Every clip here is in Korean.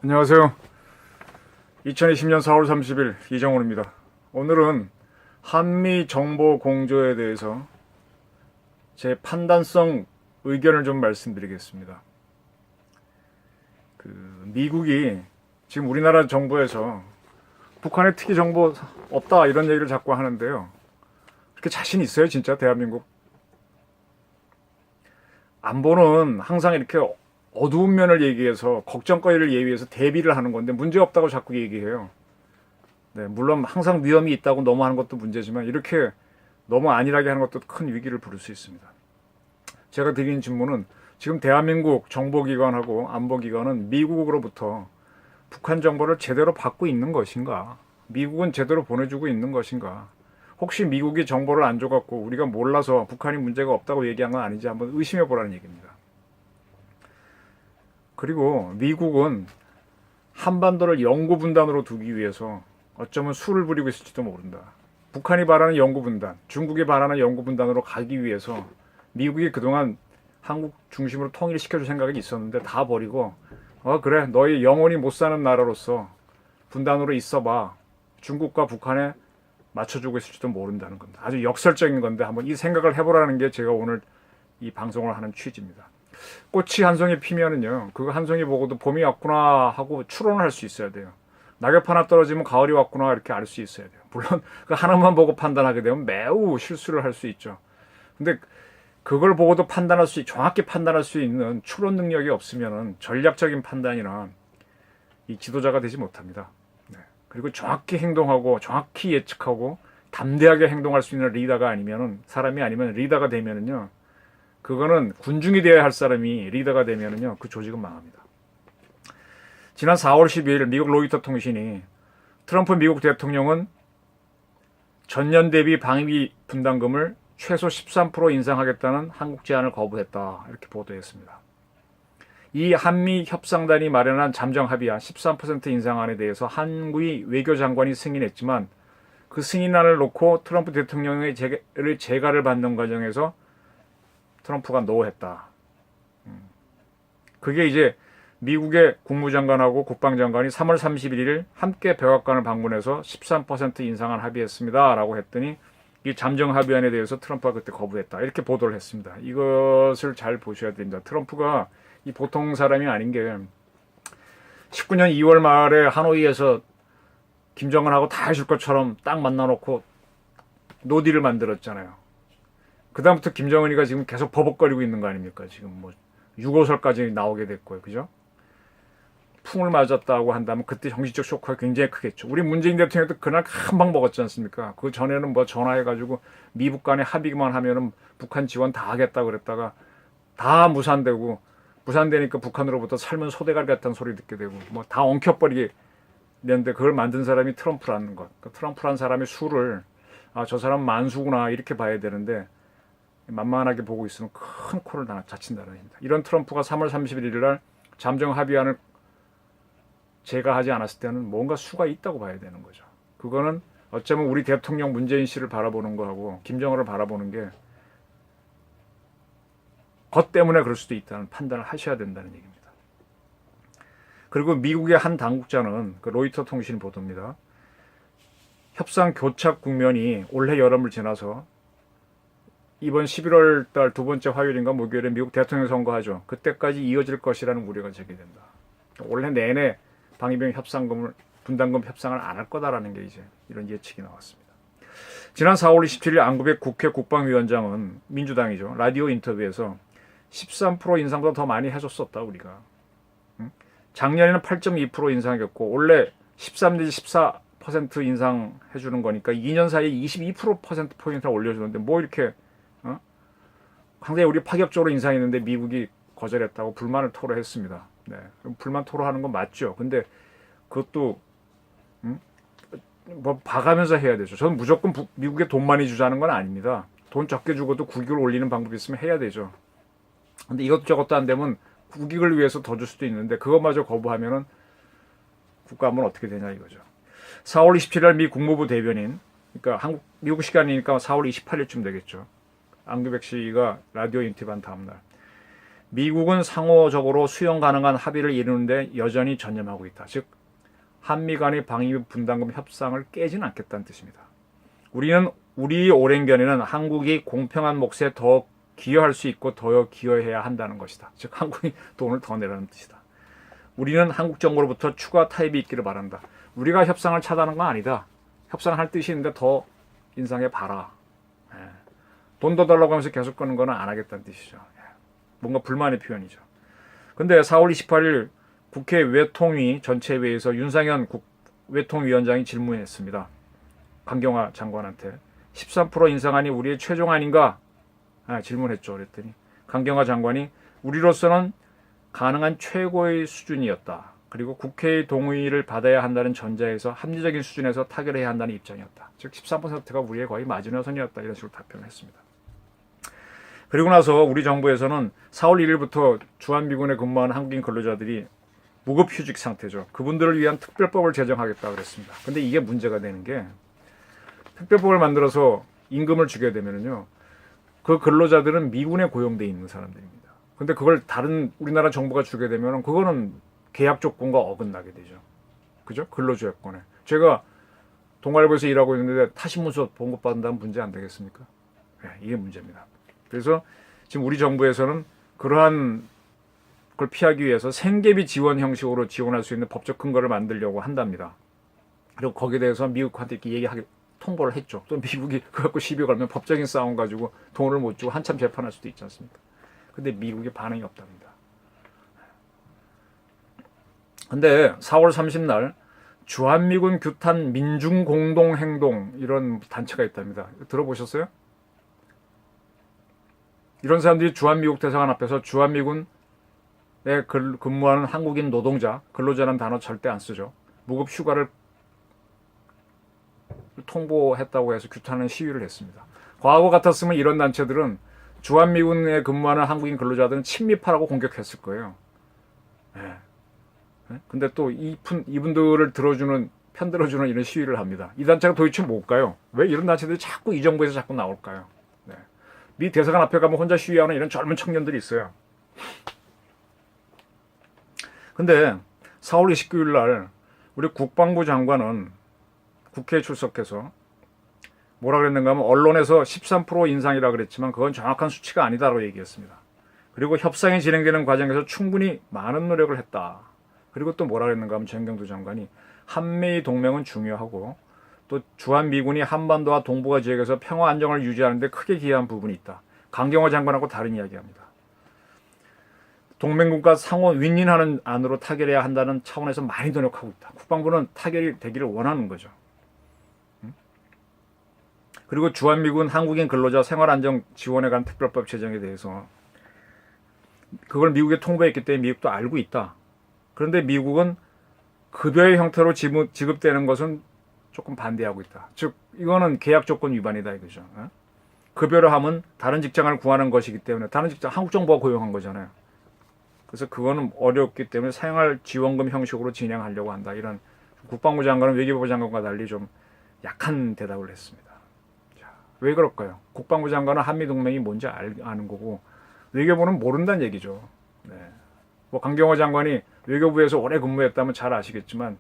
안녕하세요. 2020년 4월 30일 이정훈입니다. 오늘은 한미 정보 공조에 대해서 제 판단성 의견을 좀 말씀드리겠습니다. 미국이 지금 우리나라 정부에서 북한의 특이 정보 없다 이런 얘기를 자꾸 하는데요. 그렇게 자신 있어요, 진짜 대한민국? 안보는 항상 이렇게 어두운 면을 얘기해서 걱정거리를 예비해서 대비를 하는 건데 문제 없다고 자꾸 얘기해요. 네, 물론 항상 위험이 있다고 너무 하는 것도 문제지만 이렇게 너무 안일하게 하는 것도 큰 위기를 부를 수 있습니다. 제가 드린 질문은 지금 대한민국 정보기관하고 안보기관은 미국으로부터 북한 정보를 제대로 받고 있는 것인가? 미국은 제대로 보내주고 있는 것인가? 혹시 미국이 정보를 안 줘갖고 우리가 몰라서 북한이 문제가 없다고 얘기한 건 아닌지 한번 의심해 보라는 얘기입니다. 그리고 미국은 한반도를 영구분단으로 두기 위해서 어쩌면 수를 부리고 있을지도 모른다. 북한이 바라는 영구분단, 중국이 바라는 영구분단으로 가기 위해서 미국이 그동안 한국 중심으로 통일시켜줄 생각이 있었는데 다 버리고 그래 너희 영원히 못 사는 나라로서 분단으로 있어봐. 중국과 북한에 맞춰주고 있을지도 모른다는 겁니다. 아주 역설적인 건데 한번 이 생각을 해보라는 게 제가 오늘 이 방송을 하는 취지입니다. 꽃이 한 송이 피면은요, 그 한 송이 보고도 봄이 왔구나 하고 추론을 할 수 있어야 돼요. 낙엽 하나 떨어지면 가을이 왔구나 이렇게 알 수 있어야 돼요. 물론 그 하나만 보고 판단하게 되면 매우 실수를 할 수 있죠. 근데 그걸 보고도 정확히 판단할 수 있는 추론 능력이 없으면은 전략적인 판단이나 이 지도자가 되지 못합니다. 네. 그리고 정확히 행동하고 정확히 예측하고 담대하게 행동할 수 있는 리더가 아니면은 사람이 아니면 리더가 되면은요. 그거는 군중이 되어야 할 사람이 리더가 되면은요, 그 조직은 망합니다. 지난 4월 12일 미국 로이터 통신이 트럼프 미국 대통령은 전년 대비 방위비 분담금을 최소 13% 인상하겠다는 한국 제안을 거부했다. 이렇게 보도했습니다. 이 한미 협상단이 마련한 잠정 합의안 13% 인상안에 대해서 한국의 외교장관이 승인했지만 그 승인안을 놓고 트럼프 대통령의 재가를 받는 과정에서 트럼프가 노했다. 그게 이제 미국의 국무장관하고 국방장관이 3월 31일 함께 백악관을 방문해서 13% 인상안 합의했습니다. 라고 했더니 이 잠정 합의안에 대해서 트럼프가 그때 거부했다. 이렇게 보도를 했습니다. 이것을 잘 보셔야 됩니다. 트럼프가 이 보통 사람이 아닌 게 19년 2월 말에 하노이에서 김정은하고 다 해줄 것처럼 딱 만나놓고 노딜을 만들었잖아요. 그다음부터 김정은이가 지금 계속 버벅거리고 있는 거 아닙니까? 지금 뭐 6호설까지 나오게 됐고요. 그죠? 풍을 맞았다고 한다면 그때 정신적 쇼크가 굉장히 크겠죠. 우리 문재인 대통령도 그날 한 방 먹었지 않습니까? 그 전에는 뭐 전화해가지고 미북 간에 합의만 하면은 북한 지원 다 하겠다 그랬다가 다 무산되니까 북한으로부터 삶은 소대가리 같다는 소리 듣게 되고 뭐 다 엉켜버리게 되는데 그걸 만든 사람이 트럼프라는 것. 그 트럼프라는 사람의 수를 저 사람 만수구나 이렇게 봐야 되는데 만만하게 보고 있으면 큰 코를 다친다는 얘기입니다. 이런 트럼프가 3월 31일 날 잠정 합의안을 제가 하지 않았을 때는 뭔가 수가 있다고 봐야 되는 거죠. 그거는 어쩌면 우리 대통령 문재인 씨를 바라보는 거하고 김정은을 바라보는 게 것 때문에 그럴 수도 있다는 판단을 하셔야 된다는 얘기입니다. 그리고 미국의 한 당국자는 그 로이터 통신 보도입니다. 협상 교착 국면이 올해 여름을 지나서 이번 11월 달 두 번째 화요일인가 목요일에 미국 대통령 선거하죠. 그때까지 이어질 것이라는 우려가 제기된다. 올해 내내 방위비 분담금 협상을 안 할 거다라는 게 이제 이런 예측이 나왔습니다. 지난 4월 27일 안국의 국회 국방위원장은 민주당이죠. 라디오 인터뷰에서 13% 인상보다 더 많이 해줬었다 우리가. 작년에는 8.2% 인상했고 올해 13 내지 14% 인상해주는 거니까 2년 사이에 22%포인트를 올려주는데 뭐 이렇게 상당히 우리 파격적으로 인상했는데 미국이 거절했다고 불만을 토로했습니다. 네, 불만 토로하는 건 맞죠. 근데 그것도 뭐 봐가면서 해야 되죠. 저는 무조건 미국에 돈 많이 주자는 건 아닙니다. 돈 적게 주고도 국익을 올리는 방법이 있으면 해야 되죠. 근데 이것도 저것도 안 되면 국익을 위해서 더 줄 수도 있는데 그것마저 거부하면은 국가는 어떻게 되냐 이거죠. 4월 27일 미 국무부 대변인, 그러니까 미국 시간이니까 4월 28일쯤 되겠죠. 앙규백 씨가 라디오 인터뷰한 다음날 미국은 상호적으로 수용 가능한 합의를 이루는데 여전히 전념하고 있다. 즉 한미 간의 방위 분담금 협상을 깨지는 않겠다는 뜻입니다. 우리 오랜 견해는 한국이 공평한 몫에 더 기여할 수 있고 더 기여해야 한다는 것이다. 즉 한국이 돈을 더 내라는 뜻이다. 우리는 한국 정부로부터 추가 타협이 있기를 바란다. 우리가 협상을 차단한 건 아니다. 협상할 뜻이 있는데 더 인상해 봐라. 돈 더 달라고 하면서 계속 끄는 건 안 하겠다는 뜻이죠. 뭔가 불만의 표현이죠. 근데 4월 28일 국회 외통위 전체회의에서 윤상현 외통위원장이 질문했습니다. 강경화 장관한테 13% 인상안이 우리의 최종 아닌가? 질문했죠. 그랬더니 강경화 장관이 우리로서는 가능한 최고의 수준이었다. 그리고 국회의 동의를 받아야 한다는 전제에서 합리적인 수준에서 타결해야 한다는 입장이었다. 즉 13%가 우리의 거의 마지노선이었다. 이런 식으로 답변을 했습니다. 그리고 나서 우리 정부에서는 4월 1일부터 주한미군에 근무하는 한국인 근로자들이 무급휴직 상태죠. 그분들을 위한 특별법을 제정하겠다고 그랬습니다. 근데 이게 문제가 되는 게 특별법을 만들어서 임금을 주게 되면요, 그 근로자들은 미군에 고용돼 있는 사람들입니다. 근데 그걸 다른 우리나라 정부가 주게 되면 그거는 계약 조건과 어긋나게 되죠. 그죠? 근로조약권에. 제가 동아일보에서 일하고 있는데 타신문서 봉급받는다면 문제 안 되겠습니까? 이게 문제입니다. 그래서 지금 우리 정부에서는 그러한 걸 피하기 위해서 생계비 지원 형식으로 지원할 수 있는 법적 근거를 만들려고 한답니다. 그리고 거기에 대해서 미국한테 이렇게 통보를 했죠. 또 미국이 그거 갖고 시비 걸면 법적인 싸움 가지고 돈을 못 주고 한참 재판할 수도 있지 않습니까? 근데 미국의 반응이 없답니다. 근데 4월 30날 주한미군 규탄 민중공동행동 이런 단체가 있답니다. 들어보셨어요? 이런 사람들이 주한미국 대사관 앞에서 주한미군에 근무하는 한국인 노동자, 근로자라는 단어 절대 안 쓰죠. 무급 휴가를 통보했다고 해서 규탄하는 시위를 했습니다. 과거 같았으면 이런 단체들은 주한미군에 근무하는 한국인 근로자들은 친미파라고 공격했을 거예요. 근데 또 이분들을 편들어주는 이런 시위를 합니다. 이 단체가 도대체 뭘까요? 왜 이런 단체들이 자꾸 이 정부에서 자꾸 나올까요? 미 대사관 앞에 가면 혼자 시위하는 이런 젊은 청년들이 있어요. 근데 4월 29일 날 우리 국방부 장관은 국회에 출석해서 뭐라 그랬는가 하면 언론에서 13% 인상이라 그랬지만 그건 정확한 수치가 아니다라고 얘기했습니다. 그리고 협상이 진행되는 과정에서 충분히 많은 노력을 했다. 그리고 또 뭐라 그랬는가 하면 정경두 장관이 한미 동맹은 중요하고 또 주한미군이 한반도와 동북아 지역에서 평화 안정을 유지하는 데 크게 기여한 부분이 있다. 강경화 장관하고 다른 이야기합니다. 동맹국가 상호 윈윈하는 안으로 타결해야 한다는 차원에서 많이 노력하고 있다. 국방부는 타결이 되기를 원하는 거죠. 그리고 주한미군 한국인 근로자 생활안정 지원에 관한 특별법 제정에 대해서 그걸 미국에 통보했기 때문에 미국도 알고 있다. 그런데 미국은 급여의 형태로 지급되는 것은 조금 반대하고 있다. 즉 이거는 계약 조건 위반이다 이거죠. 급여를 하면 다른 직장을 구하는 것이기 때문에 다른 직장 한국 정부가 고용한 거잖아요. 그래서 그거는 어렵기 때문에 생활 지원금 형식으로 진행하려고 한다. 이런 국방부 장관은 외교부 장관과 달리 좀 약한 대답을 했습니다. 자, 왜 그럴까요? 국방부 장관은 한미동맹이 뭔지 아는 거고 외교부는 모른다는 얘기죠. 뭐 강경화 장관이 외교부에서 오래 근무했다면 잘 아시겠지만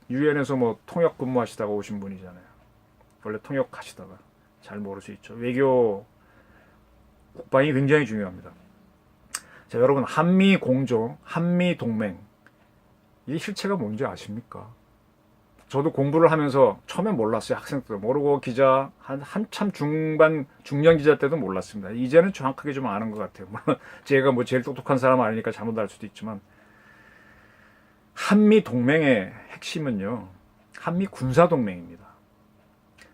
유엔에서 뭐 통역 근무하시다가 오신 분이잖아요. 원래 통역하시다가 잘 모를 수 있죠. 외교 국방이 굉장히 중요합니다. 자, 여러분 한미 공조, 한미 동맹 이 실체가 뭔지 아십니까? 저도 공부를 하면서 처음엔 몰랐어요. 학생 때도 모르고 한참 중년 기자 때도 몰랐습니다. 이제는 정확하게 좀 아는 것 같아요. 물론 제가 뭐 제일 똑똑한 사람 아니니까 잘못 알 수도 있지만 한미 동맹의 핵심은요, 한미 군사동맹입니다.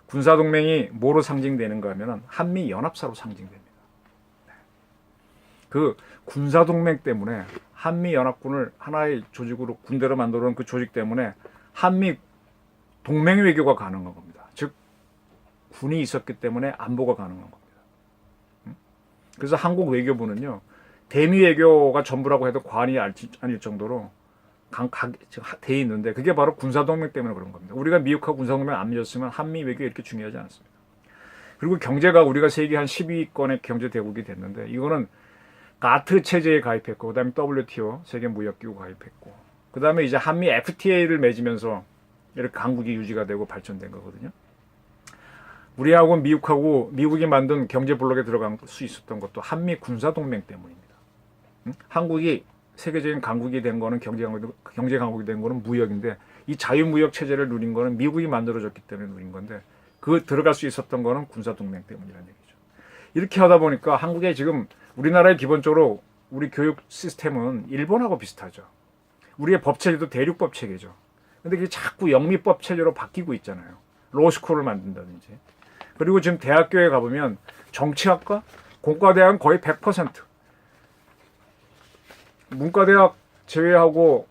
군사동맹이 뭐로 상징되는가 하면 한미 연합사로 상징됩니다. 그 군사동맹 때문에 한미 연합군을 하나의 조직으로 군대로 만들어 놓은 그 조직 때문에 한미 동맹 외교가 가능한 겁니다. 즉 군이 있었기 때문에 안보가 가능한 겁니다. 그래서 한국 외교부는요, 대미 외교가 전부라고 해도 과언이 아닐 정도로 돼 있는데 그게 바로 군사동맹 때문에 그런 겁니다. 우리가 미국하고 군사동맹 안 맺었으면 한미 외교 이렇게 중요하지 않습니다. 그리고 경제가 우리가 세계 한 10위권의 경제 대국이 됐는데 이거는 가트 체제에 가입했고, 그다음에 WTO 세계 무역기구 가입했고, 그다음에 이제 한미 FTA를 맺으면서 이렇게 강국이 유지가 되고 발전된 거거든요. 우리하고 미국하고 미국이 만든 경제 블록에 들어갈 수 있었던 것도 한미 군사 동맹 때문입니다. 한국이 세계적인 강국이 된 거는 경제 강국이 된 거는 무역인데, 이 자유무역 체제를 누린 거는 미국이 만들어줬기 때문에 누린 건데, 그 들어갈 수 있었던 거는 군사 동맹 때문이라는 얘기죠. 이렇게 하다 보니까 한국에 지금 우리나라의 기본적으로 우리 교육 시스템은 일본하고 비슷하죠. 우리의 법 체제도 대륙법 체계죠. 근데 그게 자꾸 영미법 체제로 바뀌고 있잖아요. 로스쿨을 만든다든지. 그리고 지금 대학교에 가보면 정치학과, 공과대학은 거의 100%. 문과대학 제외하고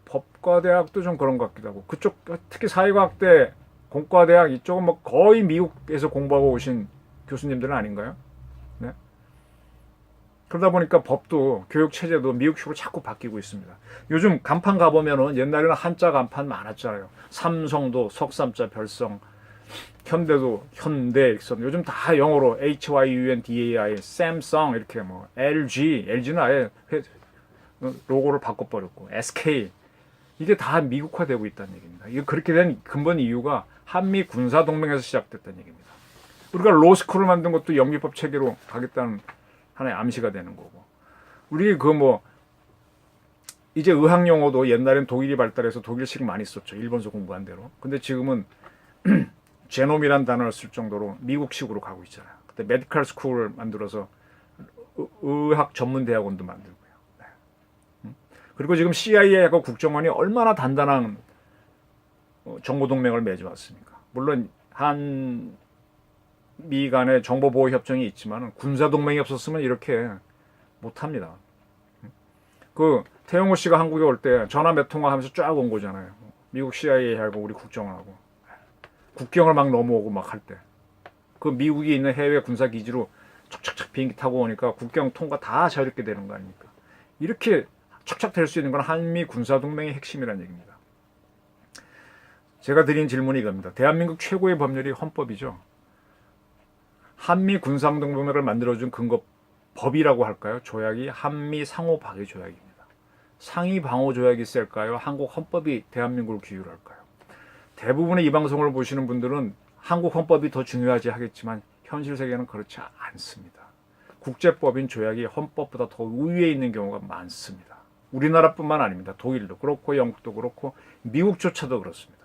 법과대학도 좀 그런 것 같기도 하고, 그쪽 특히 사회과학대, 공과대학 이쪽은 뭐 거의 미국에서 공부하고 오신 교수님들은 아닌가요? 네? 그러다 보니까 법도 교육 체제도 미국식으로 자꾸 바뀌고 있습니다. 요즘 간판 가보면은 옛날에는 한자 간판 많았잖아요. 삼성도 석삼자 별성, 현대도 현대 일선, 요즘 다 영어로 HYUNDAI, 삼성 이렇게 뭐 LG는 아예 로고를 바꿔버렸고, SK, 이게 다 미국화되고 있다는 얘기입니다. 이게 그렇게 된 근본 이유가 한미 군사 동맹에서 시작됐다는 얘기입니다. 우리가 로스쿨을 만든 것도 영미법 체계로 가겠다는 하나의 암시가 되는 거고, 우리 이제 의학 용어도 옛날엔 독일이 발달해서 독일식 많이 썼죠. 일본서 공부한 대로. 근데 지금은 제놈이란 단어를 쓸 정도로 미국식으로 가고 있잖아요. 그때 메디컬 스쿨을 만들어서 의학 전문 대학원도 만들고요. 네. 그리고 지금 CIA하고 국정원이 얼마나 단단한 정보 동맹을 맺어왔습니까? 물론 한미 간의 정보 보호 협정이 있지만 군사 동맹이 없었으면 이렇게 못합니다. 그 태영호 씨가 한국에 올 때 전화 몇 통화하면서 쫙 온 거잖아요. 미국 CIA하고 우리 국정원하고 국경을 막 넘어오고 막 할 때, 그 미국이 있는 해외 군사 기지로 척척척 비행기 타고 오니까 국경 통과 다 자유롭게 되는 거 아닙니까? 이렇게 척척 될 수 있는 건 한미 군사 동맹의 핵심이라는 얘기입니다. 제가 드린 질문이 이겁니다. 대한민국 최고의 법률이 헌법이죠. 한미 군사 동맹을 만들어준 근거 법이라고 할까요? 조약이 한미 상호 방위 조약입니다. 상위 방호 조약이 있을까요? 한국 헌법이 대한민국을 규율할까요? 대부분의 이 방송을 보시는 분들은 한국 헌법이 더 중요하지 하겠지만 현실 세계는 그렇지 않습니다. 국제법인 조약이 헌법보다 더 우위에 있는 경우가 많습니다. 우리나라뿐만 아닙니다. 독일도 그렇고 영국도 그렇고 미국조차도 그렇습니다.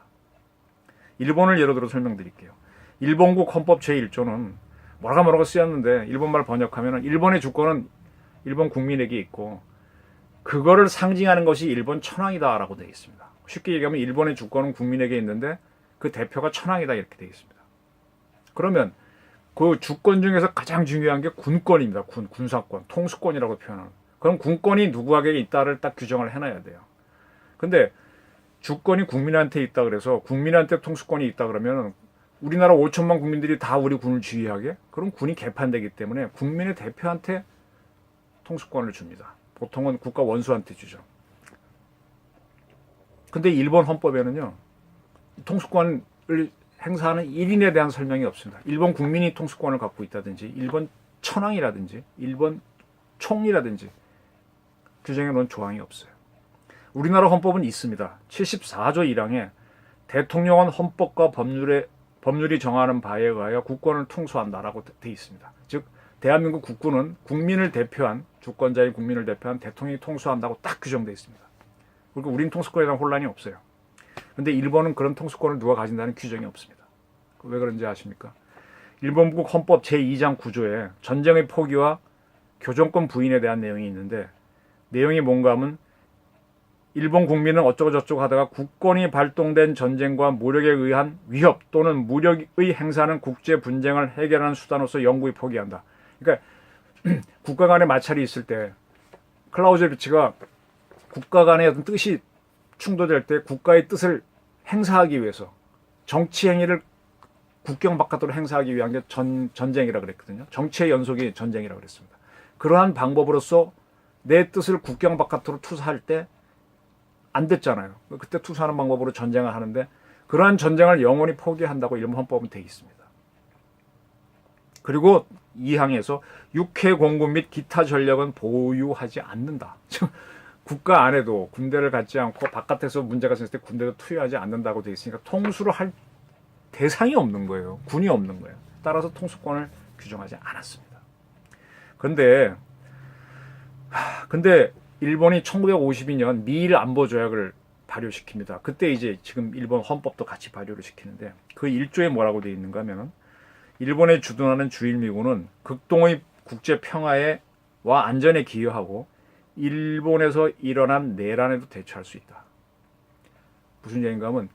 일본을 예로 들어 설명드릴게요. 일본국 헌법 제1조는 뭐라고 쓰였는데 일본말 번역하면 일본의 주권은 일본 국민에게 있고 그거를 상징하는 것이 일본 천황이다라고 되어 있습니다. 쉽게 얘기하면 일본의 주권은 국민에게 있는데 그 대표가 천황이다 이렇게 되어 있습니다. 그러면 그 주권 중에서 가장 중요한 게 군권입니다. 군사권, 통수권이라고 표현하는. 그럼 군권이 누구에게 있다를 딱 규정을 해놔야 돼요. 근데 주권이 국민한테 있다 그래서 국민한테 통수권이 있다 그러면 우리나라 5천만 국민들이 다 우리 군을 지휘하게? 그럼 군이 개판되기 때문에 국민의 대표한테 통수권을 줍니다. 보통은 국가 원수한테 주죠. 근데 일본 헌법에는요, 통수권을 행사하는 1인에 대한 설명이 없습니다. 일본 국민이 통수권을 갖고 있다든지, 일본 천황이라든지, 일본 총리라든지 규정해 놓은 조항이 없어요. 우리나라 헌법은 있습니다. 74조 1항에 대통령은 헌법과 법률이 정하는 바에 의하여 국권을 통수한다라고 되어 있습니다. 즉 대한민국 국군은 국민을 대표한 주권자인 국민을 대표한 대통령이 통수한다고 딱 규정되어 있습니다. 그리고 우린 통수권에 대한 혼란이 없어요. 그런데 일본은 그런 통수권을 누가 가진다는 규정이 없습니다. 왜 그런지 아십니까? 일본국 헌법 제2장 9조에 전쟁의 포기와 교정권 부인에 대한 내용이 있는데, 내용이 뭔가 하면 일본 국민은 어쩌고 저쩌고 하다가 국권이 발동된 전쟁과 무력에 의한 위협 또는 무력의 행사는 국제 분쟁을 해결하는 수단으로서 영구히 포기한다. 그러니까 국가 간의 마찰이 있을 때 클라우제비치가 국가 간의 어떤 뜻이 충돌될 때 국가의 뜻을 행사하기 위해서 정치 행위를 국경 바깥으로 행사하기 위한 게 전쟁이라 그랬거든요. 정치의 연속이 전쟁이라고 그랬습니다. 그러한 방법으로서 내 뜻을 국경 바깥으로 투사할 때 안 됐잖아요. 그때 투사하는 방법으로 전쟁을 하는데 그러한 전쟁을 영원히 포기한다고 일본 헌법은 되어 있습니다. 그리고 2항에서 육해 공군 및 기타 전력은 보유하지 않는다. 국가 안에도 군대를 갖지 않고 바깥에서 문제가 생겼을 때 군대도 투여하지 않는다고 되어 있으니까 통수를 할 대상이 없는 거예요. 군이 없는 거예요. 따라서 통수권을 규정하지 않았습니다. 근데 일본이 1952년 미일 안보 조약을 발효시킵니다. 그때 이제 지금 일본 헌법도 같이 발효를 시키는데 그 1조에 뭐라고 되어 있는가 하면은 일본에 주둔하는 주일미군은 극동의 국제 평화와 안전에 기여하고 일본에서 일어난 내란에도 대처할 수 있다. 무슨 얘기인가 하면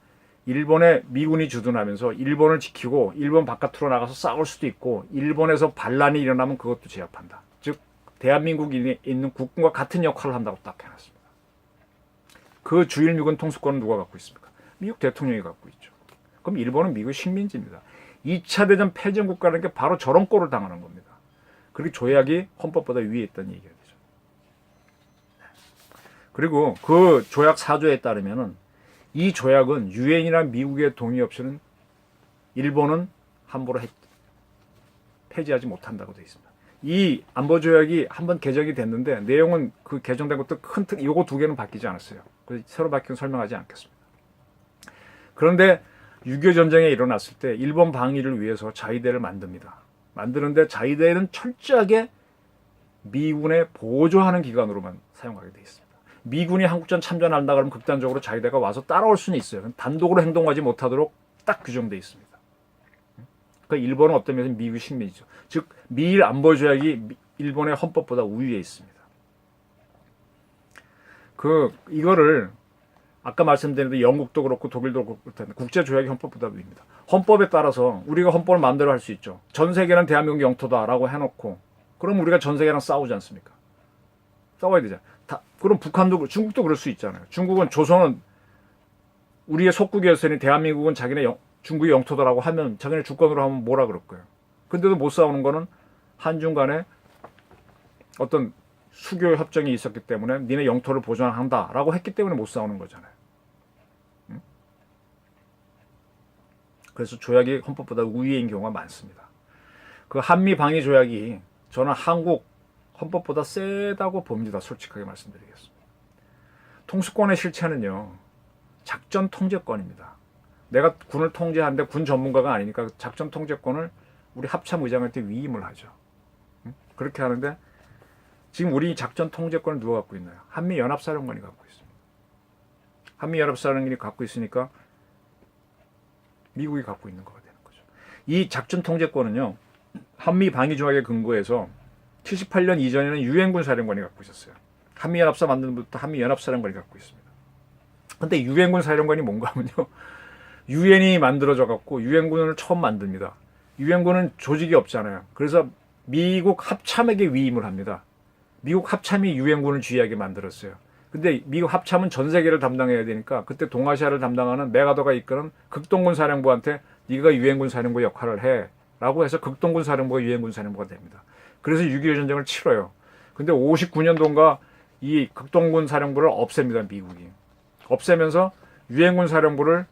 일본에 미군이 주둔하면서 일본을 지키고 일본 바깥으로 나가서 싸울 수도 있고 일본에서 반란이 일어나면 그것도 제압한다. 즉 대한민국에 있는 국군과 같은 역할을 한다고 딱 해놨습니다. 그 주일미군 통수권은 누가 갖고 있습니까? 미국 대통령이 갖고 있죠. 그럼 일본은 미국의 식민지입니다. 2차 대전 패전 국가라는 게 바로 저런 꼴을 당하는 겁니다. 그리고 조약이 헌법보다 위에 있다는 얘기가 되죠. 그리고 그 조약 4조에 따르면은 이 조약은 유엔이나 미국의 동의 없이는 일본은 함부로 폐지하지 못한다고 되어 있습니다. 이 안보 조약이 한번 개정이 됐는데 내용은 그 개정된 것도 큰 틀, 요거 두 개는 바뀌지 않았어요. 그래서 새로 바뀌는 설명하지 않겠습니다. 그런데 6.25 전쟁이 일어났을 때 일본 방위를 위해서 자위대를 만듭니다. 만드는데 자위대는 철저하게 미군에 보조하는 기관으로만 사용하게 되어 있습니다. 미군이 한국전 참전한다 그러면 극단적으로 자위대가 와서 따라올 수는 있어요. 단독으로 행동하지 못하도록 딱 규정되어 있습니다. 그러니까 일본은 어떤 면에서 미국의 식민지죠. 즉 미일 안보 조약이 일본의 헌법보다 우위에 있습니다. 이거를 아까 말씀드린 대로 영국도 그렇고 독일도 그렇고 국제 조약이 헌법보다 위입니다. 헌법에 따라서 우리가 헌법을 마음대로 할 수 있죠. 전 세계는 대한민국 영토다라고 해놓고 그럼 우리가 전 세계랑 싸우지 않습니까? 싸워야 되잖아요. 그럼 북한도 중국도 그럴 수 있잖아요. 중국은 조선은 우리의 속국이었으니 대한민국은 자기네 중국의 영토다라고 하면 자기네 주권으로 하면 뭐라 그럴 거예요. 근데도 못 싸우는 거는 한중 간에 어떤 수교 협정이 있었기 때문에 니네 영토를 보존한다라고 했기 때문에 못 싸우는 거잖아요. 응? 그래서 조약이 헌법보다 우위인 경우가 많습니다. 그 한미 방위 조약이 저는 한국 헌법보다 세다고 봅니다. 솔직하게 말씀드리겠습니다. 통수권의 실체는요. 작전 통제권입니다. 내가 군을 통제하는데 군 전문가가 아니니까 작전 통제권을 우리 합참의장한테 위임을 하죠. 그렇게 하는데 지금 우리 작전 통제권을 누가 갖고 있나요? 한미연합사령관이 갖고 있습니다. 한미연합사령관이 갖고 있으니까 미국이 갖고 있는 거가 되는 거죠. 이 작전 통제권은요. 한미 방위 조약에 근거해서 78년 이전에는 유엔군 사령관이 갖고 있었어요. 한미연합사 만드는 것부터 한미연합사령관이 갖고 있습니다. 근데 유엔군 사령관이 뭔가 하면요. 유엔이 만들어져 갖고 유엔군을 처음 만듭니다. 유엔군은 조직이 없잖아요. 그래서 미국 합참에게 위임을 합니다. 미국 합참이 유엔군을 지휘하게 만들었어요. 근데 미국 합참은 전 세계를 담당해야 되니까 그때 동아시아를 담당하는 메가더가 이끄는 극동군 사령부한테 네가 유엔군 사령부 역할을 해 라고 해서 극동군 사령부가 유엔군 사령부가 됩니다. 그래서 6.25 전쟁을 치러요. 근데 59년도인가 이 극동군 사령부를 없앱니다. 미국이. 없애면서 유엔군 사령부를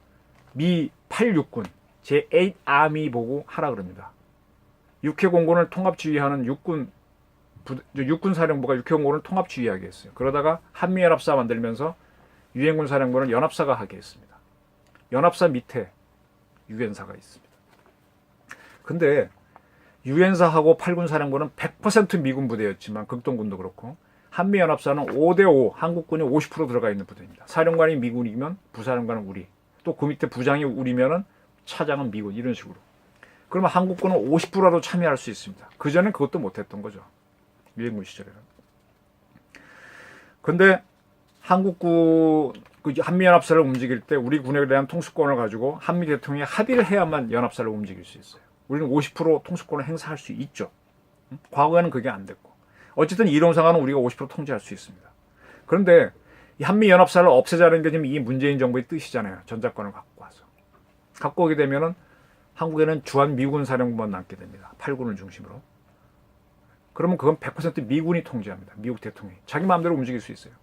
미 86군 제8 아미 보고 하라 그럽니다. 육해공군을 통합지휘하는 육군 사령부가 육해공군을 통합지휘하게 했어요. 그러다가 한미연합사 만들면서 유엔군 사령부는 연합사가 하게 했습니다. 연합사 밑에 유엔사가 있습니다. 근데 유엔사하고 8군 사령부는 100% 미군 부대였지만 극동군도 그렇고 한미연합사는 5대5 한국군이 50% 들어가 있는 부대입니다. 사령관이 미군이면 부사령관은 우리 또 그 밑에 부장이 우리면은 차장은 미군 이런 식으로. 그러면 한국군은 50%라도 참여할 수 있습니다. 그전엔 그것도 못했던 거죠. 유엔군 시절에는. 근데 한국군 한미연합사를 움직일 때 우리 군에 대한 통수권을 가지고 한미 대통령이 합의를 해야만 연합사를 움직일 수 있어요. 우리는 50% 통수권을 행사할 수 있죠. 과거에는 그게 안 됐고. 어쨌든 이론상은 우리가 50% 통제할 수 있습니다. 그런데 이 한미연합사를 없애자는 게 지금 이 문재인 정부의 뜻이잖아요. 전작권을 갖고 와서. 갖고 오게 되면은 한국에는 주한 미군 사령부만 남게 됩니다. 8군을 중심으로. 그러면 그건 100% 미군이 통제합니다. 미국 대통령이. 자기 마음대로 움직일 수 있어요.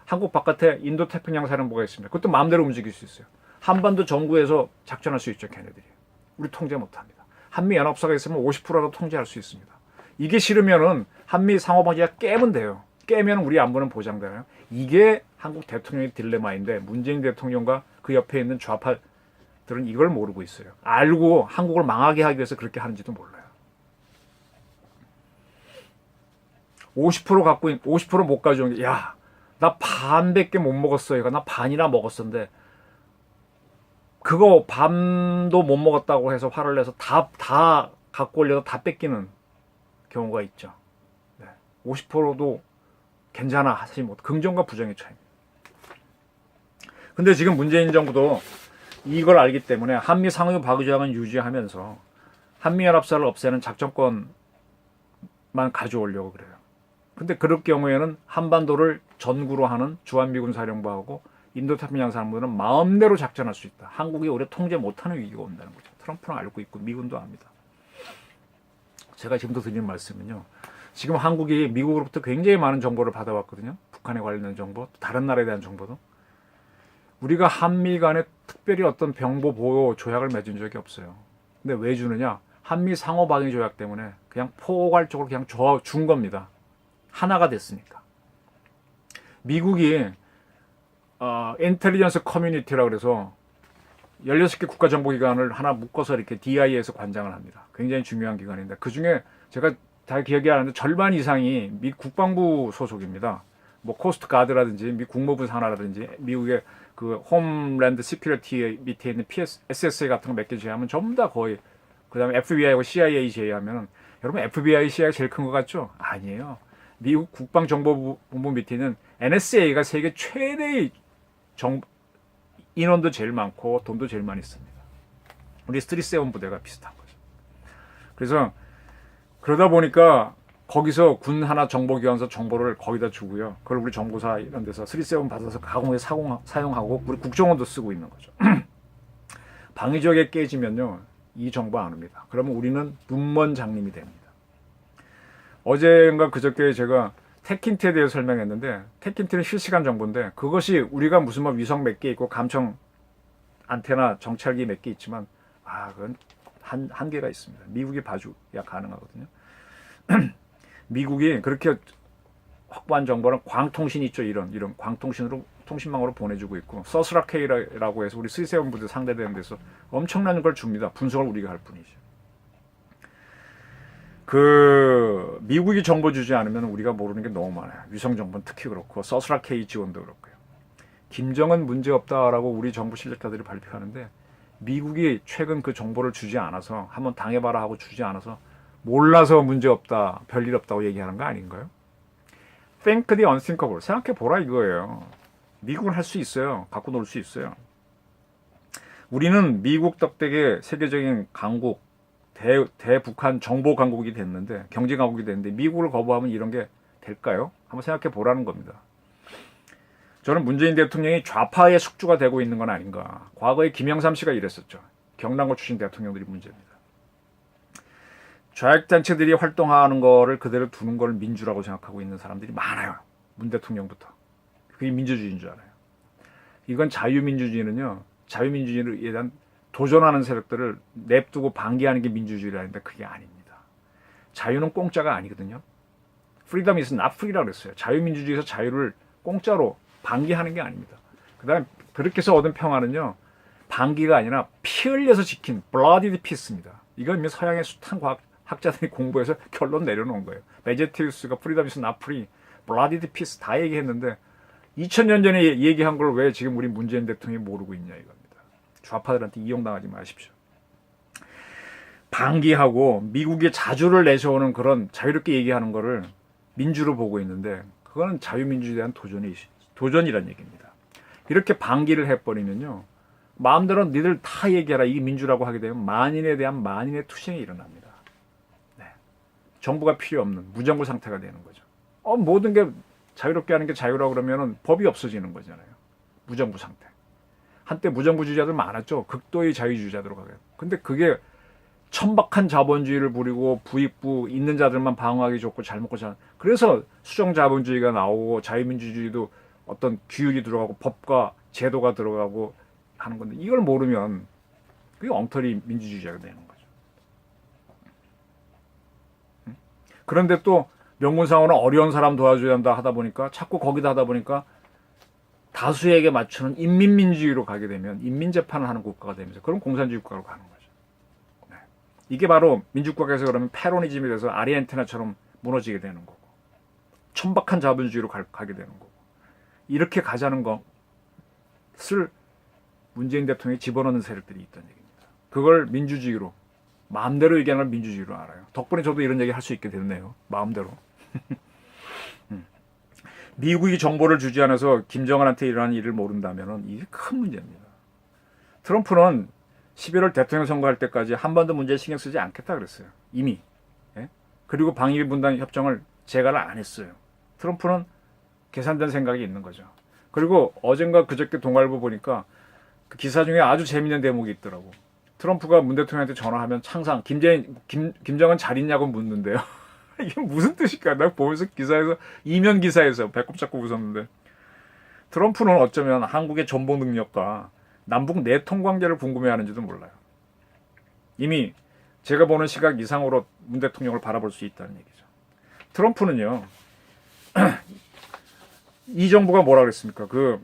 한국 바깥에 인도태평양 사령부가 있습니다. 그것도 마음대로 움직일 수 있어요. 한반도 정부에서 작전할 수 있죠. 걔네들이. 우리 통제 못합니다. 한미연합사가 있으면 50%라도 통제할 수 있습니다. 이게 싫으면은 한미 상호방위가 깨면 돼요. 깨면 우리 안보는 보장되나요? 이게 한국 대통령의 딜레마인데 문재인 대통령과 그 옆에 있는 좌파들은 이걸 모르고 있어요. 알고 한국을 망하게 하기 위해서 그렇게 하는지도 몰라요. 50% 갖고 50%못 가져온 게, 야, 나 반밖에 못 먹었어요. 나 반이나 먹었었는데 그거 밤도 못 먹었다고 해서 화를 내서 다 갖고 올려서 다 뺏기는 경우가 있죠. 네. 50%도 괜찮아 하지 못. 긍정과 부정의 차이입니다. 근데 지금 문재인 정부도 이걸 알기 때문에 한미 상호 방위조약은 유지하면서 한미연합사를 없애는 작전권만 가져오려고 그래요. 근데 그럴 경우에는 한반도를 전구로 하는 주한미군 사령부하고 인도太平洋 사령부는 마음대로 작전할 수 있다. 한국이 오래 통제 못하는 위기가 온다는 거죠. 트럼프는 알고 있고 미군도 압니다. 제가 지금도 드리는 말씀은요. 지금 한국이 미국으로부터 굉장히 많은 정보를 받아왔거든요. 북한에 관련된 정보, 다른 나라에 대한 정보도. 우리가 한미 간에 특별히 어떤 병보 보호 조약을 맺은 적이 없어요. 근데 왜 주느냐? 한미 상호 방위 조약 때문에 그냥 포괄적으로 그냥 준 겁니다. 하나가 됐으니까. 미국이 인텔리전스 커뮤니티라고 그래서 16개 국가정보기관을 하나 묶어서 이렇게 DIA에서 관장을 합니다. 굉장히 중요한 기관인데 그중에 제가 잘 기억이 안 나는데 절반 이상이 미 국방부 소속입니다. 뭐 코스트 가드라든지 미 국무부 산하라든지 미국의 그 홈랜드 시큐리티 밑에 있는 SSA 같은 거 몇 개 제외하면 전부 다 거의 그다음에 FBI하고 CIA 제외하면 여러분 FBI, CIA 제일 큰 거 같죠? 아니에요. 미국 국방정보본부 밑에 있는 NSA가 세계 최대의 인원도 제일 많고 돈도 제일 많이 씁니다. 우리 3세븐 부대가 비슷한 거죠. 그래서 그러다 보니까 거기서 군 하나 정보기관에서 정보를 거기다 주고요. 그걸 우리 정보사 이런 데서 3세븐 받아서 가공에 사용하고 우리 국정원도 쓰고 있는 거죠. 방위적에 깨지면요. 이 정보 안 옵니다. 그러면 우리는 눈먼 장님이 됩니다. 어제인가 그저께 제가 테킨트에 대해서 설명했는데 테킨트는 실시간 정보인데 그것이 우리가 무슨 뭐 위성 몇 개 있고 감청 안테나 정찰기 몇 개 있지만 그건 한계가 있습니다. 미국이 봐줘야 가능하거든요. 미국이 그렇게 확보한 정보는 광통신 있죠. 이런 광통신으로 통신망으로 보내주고 있고 서스라케이라고 해서 우리 스위스해운 부대 상대되는 데서 엄청난 걸 줍니다. 분석을 우리가 할 뿐이죠. 그 미국이 정보 주지 않으면 우리가 모르는 게 너무 많아요. 위성 정보는 특히 그렇고 서스라케이 지원도 그렇고요. 김정은 문제 없다라고 우리 정부 실력자들이 발표하는데 미국이 최근 그 정보를 주지 않아서 한번 당해봐라 하고 주지 않아서 몰라서 문제 없다, 별일 없다고 얘기하는 거 아닌가요? Think the unthinkable. 생각해보라 이거예요. 미국은 할 수 있어요. 갖고 놀 수 있어요. 우리는 미국 덕택에 세계적인 강국, 대북한 정보 강국이 됐는데, 경제 강국이 됐는데 미국을 거부하면 이런 게 될까요? 한번 생각해보라는 겁니다. 저는 문재인 대통령이 좌파의 숙주가 되고 있는 건 아닌가. 과거에 김영삼 씨가 이랬었죠. 경남고 출신 대통령들이 문제입니다. 좌익단체들이 활동하는 거를 그대로 두는 걸 민주라고 생각하고 있는 사람들이 많아요. 문 대통령부터. 그게 민주주의인 줄 알아요. 이건 자유민주주의는요. 자유민주주의에 대한 도전하는 세력들을 냅두고 방기하는 게 민주주의라는데 그게 아닙니다. 자유는 공짜가 아니거든요. Freedom is not free라고 그랬어요. 자유민주주의에서 자유를 공짜로 방기하는 게 아닙니다. 그 다음에 그렇게 해서 얻은 평화는요. 방기가 아니라 피 흘려서 지킨 bloodied peace입니다. 이건 이미 서양의 숱한 과학자들이 공부해서 결론 내려놓은 거예요. 메제티우스가 Freedom is not free, bloodied peace 다 얘기했는데 2000년 전에 얘기한 걸 왜 지금 우리 문재인 대통령이 모르고 있냐 이겁니다. 좌파들한테 이용당하지 마십시오. 방기하고 미국의 자주를 내세우는 그런 자유롭게 얘기하는 거를 민주로 보고 있는데 그거는 자유민주주의에 대한 도전이란 얘기입니다. 이렇게 방기를 해버리면요. 마음대로 니들 다 얘기해라. 이게 민주라고 하게 되면 만인에 대한 만인의 투쟁이 일어납니다. 네. 정부가 필요 없는 무정부 상태가 되는 거죠. 모든 게 자유롭게 하는 게 자유라고 그러면 법이 없어지는 거잖아요. 무정부 상태. 한때 무정부주의자들 많았죠. 극도의 자유주의자들로 가요. 근데 그게 천박한 자본주의를 부리고 부익부 있는 자들만 방어하기 좋고 잘 먹고 잘. 그래서 수정자본주의가 나오고 자유민주주의도 어떤 규율이 들어가고 법과 제도가 들어가고 하는 건데 이걸 모르면 그게 엉터리 민주주의자가 되는 거죠. 그런데 또 명분상으로는 어려운 사람 도와줘야 한다 하다 보니까 자꾸 거기다 하다 보니까 다수에게 맞추는 인민민주주의로 가게 되면 인민재판을 하는 국가가 되면서 그런 공산주의 국가로 가는 거죠. 네. 이게 바로 민주국가에서 그러면 페로니즘이 돼서 아르헨티나처럼 무너지게 되는 거고 천박한 자본주의로 가게 되는 거고 이렇게 가자는 것을 문재인 대통령이 집어넣는 세력들이 있다는 얘기입니다. 그걸 민주주의로 마음대로 얘기하는 걸 민주주의로 알아요. 덕분에 저도 이런 얘기 할 수 있게 됐네요. 마음대로. 미국이 정보를 주지 않아서 김정은한테 일어난 일을 모른다면 이게 큰 문제입니다. 트럼프는 11월 대통령 선거할 때까지 한반도 문제에 신경 쓰지 않겠다 그랬어요. 이미. 예? 그리고 방위비 분담 협정을 재가를 안 했어요. 트럼프는 계산된 생각이 있는 거죠. 그리고 어젠가 그저께 동아일보 보니까 그 기사 중에 아주 재밌는 대목이 있더라고. 트럼프가 문 대통령한테 전화하면 항상 김정은 잘 있냐고 묻는데요. 이게 무슨 뜻일까? 나 보면서 기사에서 이면 기사에서 배꼽 잡고 웃었는데 트럼프는 어쩌면 한국의 전복 능력과 남북 내통 관계를 궁금해하는지도 몰라요. 이미 제가 보는 시각 이상으로 문 대통령을 바라볼 수 있다는 얘기죠. 트럼프는요. 이 정부가 뭐라 그랬습니까? 그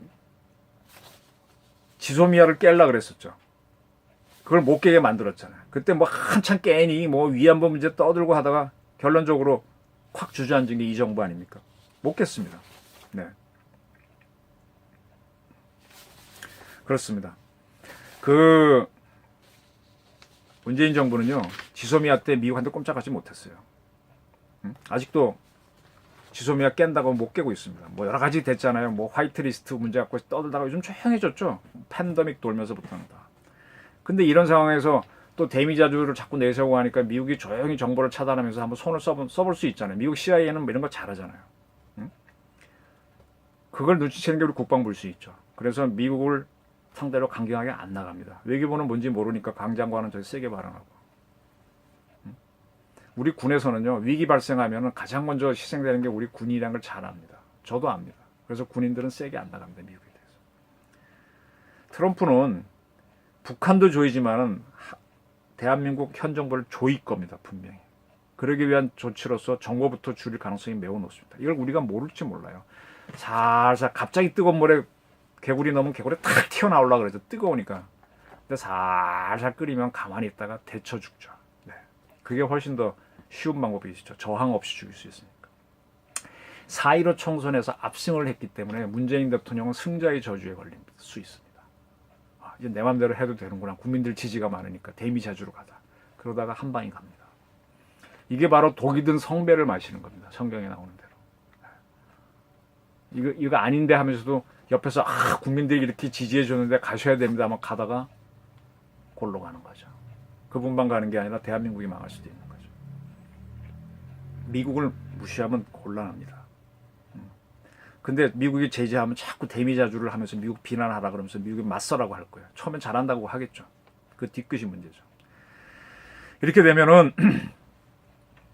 지소미아를 깰라 그랬었죠. 그걸 못 깨게 만들었잖아요. 그때 뭐 한참 깨니 뭐 위안부 문제 떠들고 하다가 결론적으로 콱 주저앉은 게 이 정부 아닙니까? 못 깼습니다. 네. 그렇습니다. 그 문재인 정부는요. 지소미아 때 미국한테 꼼짝하지 못했어요. 아직도 지소미아 깬다고 못 깨고 있습니다. 뭐 여러 가지 됐잖아요. 뭐 화이트리스트 문제 갖고 떠들다가 요즘 조용해졌죠. 팬데믹 돌면서부터는 다. 근데 이런 상황에서 또 대미자주를 자꾸 내세우고 하니까 미국이 조용히 정보를 차단하면서 한번 손을 써볼 수 있잖아요. 미국 CIA는 뭐 이런 거 잘하잖아요. 응? 그걸 눈치채는 게 우리 국방부일 수 있죠. 그래서 미국을 상대로 강경하게 안 나갑니다. 외교부는 뭔지 모르니까 강 장관은 저기 세게 발언하고. 응? 우리 군에서는요. 위기 발생하면 가장 먼저 희생되는 게 우리 군인이라는 걸 잘 압니다. 저도 압니다. 그래서 군인들은 세게 안 나갑니다. 미국에 대해서. 트럼프는 북한도 조이지만은 대한민국 현 정부를 조일 겁니다. 분명히. 그러기 위한 조치로서 정보부터 줄일 가능성이 매우 높습니다. 이걸 우리가 모를지 몰라요. 살살 갑자기 뜨거운 물에 개구리 넣으면 개구리 탁 튀어나오려고 그러죠. 뜨거우니까. 근데 살살 끓이면 가만히 있다가 데쳐 죽죠. 네. 그게 훨씬 더 쉬운 방법이시죠. 저항 없이 죽일 수 있으니까. 4.15 총선에서 압승을 했기 때문에 문재인 대통령은 승자의 저주에 걸릴 수 있습니다. 이제 내 맘대로 해도 되는구나. 국민들 지지가 많으니까 대미자주로 가자. 그러다가 한 방이 갑니다. 이게 바로 독이 든 성배를 마시는 겁니다. 성경에 나오는 대로. 이거 아닌데 하면서도 옆에서 국민들이 이렇게 지지해 줬는데 가셔야 됩니다. 막 가다가 골로 가는 거죠. 그분만 가는 게 아니라 대한민국이 망할 수도 있는 거죠. 미국을 무시하면 곤란합니다. 근데 미국이 제재하면 자꾸 대미자주를 하면서 미국 비난하라 그러면서 미국이 맞서라고 할 거예요. 처음엔 잘한다고 하겠죠. 그 뒤끝이 문제죠. 이렇게 되면은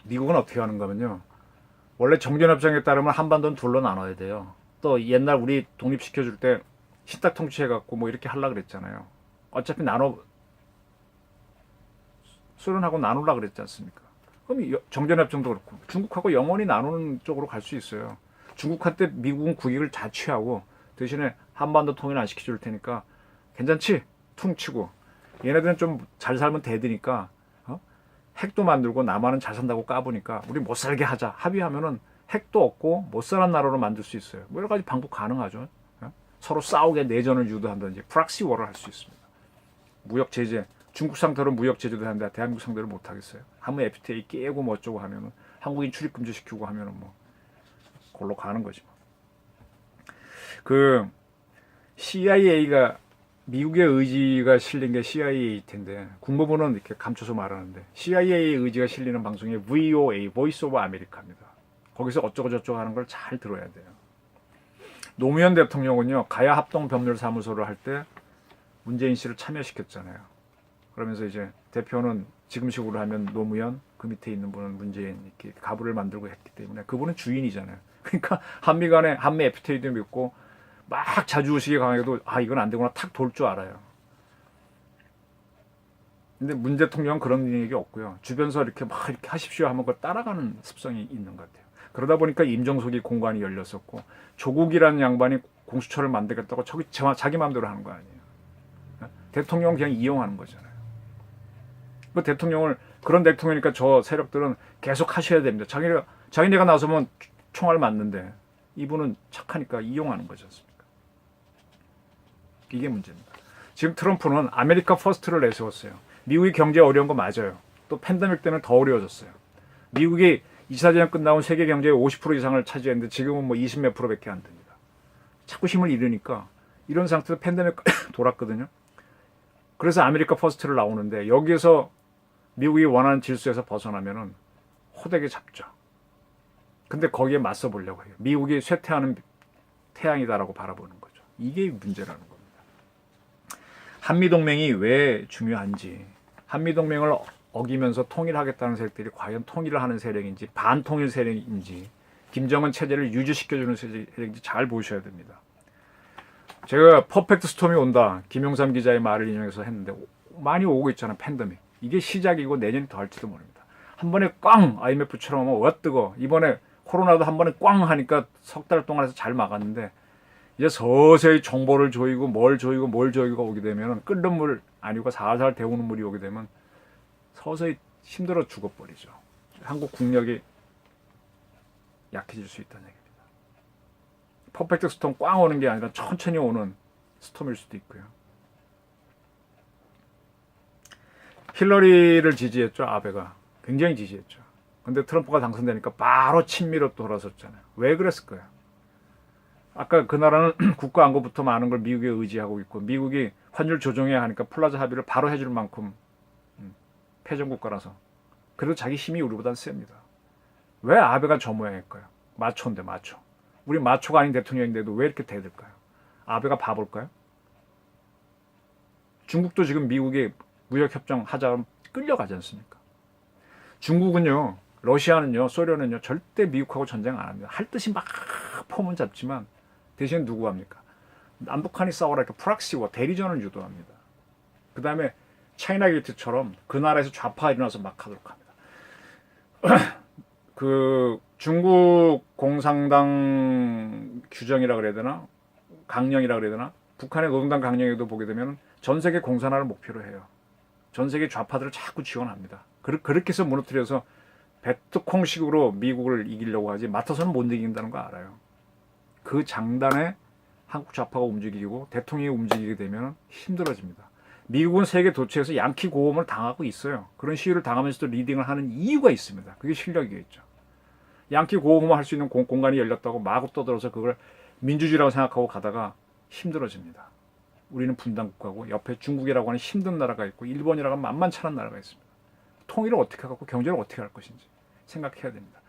미국은 어떻게 하는 거면요. 원래 정전협정에 따르면 한반도는 둘로 나눠야 돼요. 또 옛날 우리 독립시켜줄 때 신탁 통치해갖고 뭐 이렇게 하려고 그랬잖아요. 어차피 소련하고 나누려고 그랬지 않습니까? 그럼 정전협정도 그렇고 중국하고 영원히 나누는 쪽으로 갈 수 있어요. 중국한테 미국은 국익을 다 취하고 대신에 한반도 통일 안 시켜줄 테니까 괜찮지? 퉁치고 얘네들은 좀 잘 살면 대드니까 핵도 만들고 남한은 잘 산다고 까보니까 우리 못 살게 하자 합의하면은 핵도 없고 못 사는 나라로 만들 수 있어요. 뭐 여러 가지 방법 가능하죠. 서로 싸우게 내전을 유도한다든지 프락시 워를 할 수 있습니다. 무역 제재 중국 상대로 무역 제재도 하는데 대한민국 상대로 못 하겠어요. 한번 FTA 깨고 뭐 어쩌고 하면은 한국인 출입 금지 시키고 하면은 뭐 골로 가는 거지. 그 CIA가 미국의 의지가 실린 게 CIA 텐데 국무부는 이렇게 감춰서 말하는데 CIA의 의지가 실리는 방송이 VOA, Voice of America입니다. 거기서 어쩌고 저쩌고 하는 걸 잘 들어야 돼요. 노무현 대통령은요 가야 합동법률사무소를 할 때 문재인 씨를 참여시켰잖아요. 그러면서 이제 대표는 지금식으로 하면 노무현, 그 밑에 있는 분은 문재인 이렇게 가부를 만들고 했기 때문에 그분은 주인이잖아요. 그러니까 한미 간에 한미 FTA도 믿고 막 자주의식이 강해도 이건 안 되구나 탁 돌 줄 알아요. 근데 문 대통령은 그런 얘기 없고요. 주변에서 이렇게 막 이렇게 하십시오 하면 그걸 따라가는 습성이 있는 것 같아요. 그러다 보니까 임종석이 공간이 열렸었고 조국이라는 양반이 공수처를 만들겠다고 자기 마음대로 하는 거 아니에요. 대통령 그냥 이용하는 거잖아요. 그 대통령을 그런 대통령이니까 저 세력들은 계속 하셔야 됩니다. 자기네가 나서면 총알 맞는데 이분은 착하니까 이용하는 거지 않습니까? 이게 문제입니다. 지금 트럼프는 아메리카 퍼스트를 내세웠어요. 미국이 경제 어려운 거 맞아요. 또 팬데믹 때문에 더 어려워졌어요. 미국이 2차 대전 끝나고 세계 경제의 50% 이상을 차지했는데 지금은 뭐 20 몇 프로밖에 안 됩니다. 자꾸 힘을 잃으니까 이런 상태에서 팬데믹 돌았거든요. 그래서 아메리카 퍼스트를 나오는데 여기에서 미국이 원하는 질서에서 벗어나면은 호되게 잡죠. 근데 거기에 맞서 보려고 해요. 미국이 쇠퇴하는 태양이다라고 바라보는 거죠. 이게 문제라는 겁니다. 한미동맹이 왜 중요한지, 한미동맹을 어기면서 통일하겠다는 세력들이 과연 통일을 하는 세력인지 반통일 세력인지 김정은 체제를 유지시켜주는 세력인지 잘 보셔야 됩니다. 제가 퍼펙트 스톰이 온다 김용삼 기자의 말을 인용해서 했는데 많이 오고 있잖아요. 팬데믹. 이게 시작이고 내년이 더 할지도 모릅니다. 한 번에 꽝 IMF처럼 하면 와 뜨거. 이번에 코로나도 한 번에 꽝 하니까 석 달 동안 해서 잘 막았는데 이제 서서히 정보를 조이고 뭘 조이고 오게 되면 끓는 물 아니고 살살 데우는 물이 오게 되면 서서히 힘들어 죽어버리죠. 한국 국력이 약해질 수 있다는 얘기입니다. 퍼펙트 스톰 꽝 오는 게 아니라 천천히 오는 스톰일 수도 있고요. 힐러리를 지지했죠. 아베가. 굉장히 지지했죠. 근데 트럼프가 당선되니까 바로 친미로 돌아섰잖아요. 왜 그랬을까요? 아까 그 나라는 국가 안보부터 많은 걸 미국에 의지하고 있고 미국이 환율 조정해야 하니까 플라자 합의를 바로 해줄 만큼 패전국가라서. 그래도 자기 힘이 우리보단 셉니다. 왜 아베가 저 모양일까요? 마초인데 마초. 우리 마초가 아닌 대통령인데도 왜 이렇게 대들까요? 아베가 바볼까요? 중국도 지금 미국이 무역협정 하자면 끌려가지 않습니까? 중국은요, 러시아는요, 소련은요, 절대 미국하고 전쟁 안 합니다. 할 듯이 막 폼은 잡지만 대신 누구 합니까? 남북한이 싸우라 이렇게 프락시와 대리전을 유도합니다. 그 다음에 차이나 게이트처럼 그 나라에서 좌파가 일어나서 막 하도록 합니다. 그 중국 공산당 규정이라 그래야 되나? 강령이라 그래야 되나? 북한의 노동당 강령에도 보게 되면 전 세계 공산화를 목표로 해요. 전 세계 좌파들을 자꾸 지원합니다. 그렇게 해서 무너뜨려서 베트콩식으로 미국을 이기려고 하지 맡아서는 못 이긴다는 거 알아요. 그 장단에 한국 좌파가 움직이고 대통령이 움직이게 되면 힘들어집니다. 미국은 세계 도처에서 양키 고음을 당하고 있어요. 그런 시위를 당하면서도 리딩을 하는 이유가 있습니다. 그게 실력이겠죠. 양키 고음을 할 수 있는 공간이 열렸다고 마구 떠들어서 그걸 민주주의라고 생각하고 가다가 힘들어집니다. 우리는 분단국가고 옆에 중국이라고 하는 힘든 나라가 있고 일본이라고 하는 만만찮은 나라가 있습니다. 통일을 어떻게 하고 경제를 어떻게 할 것인지 생각해야 됩니다.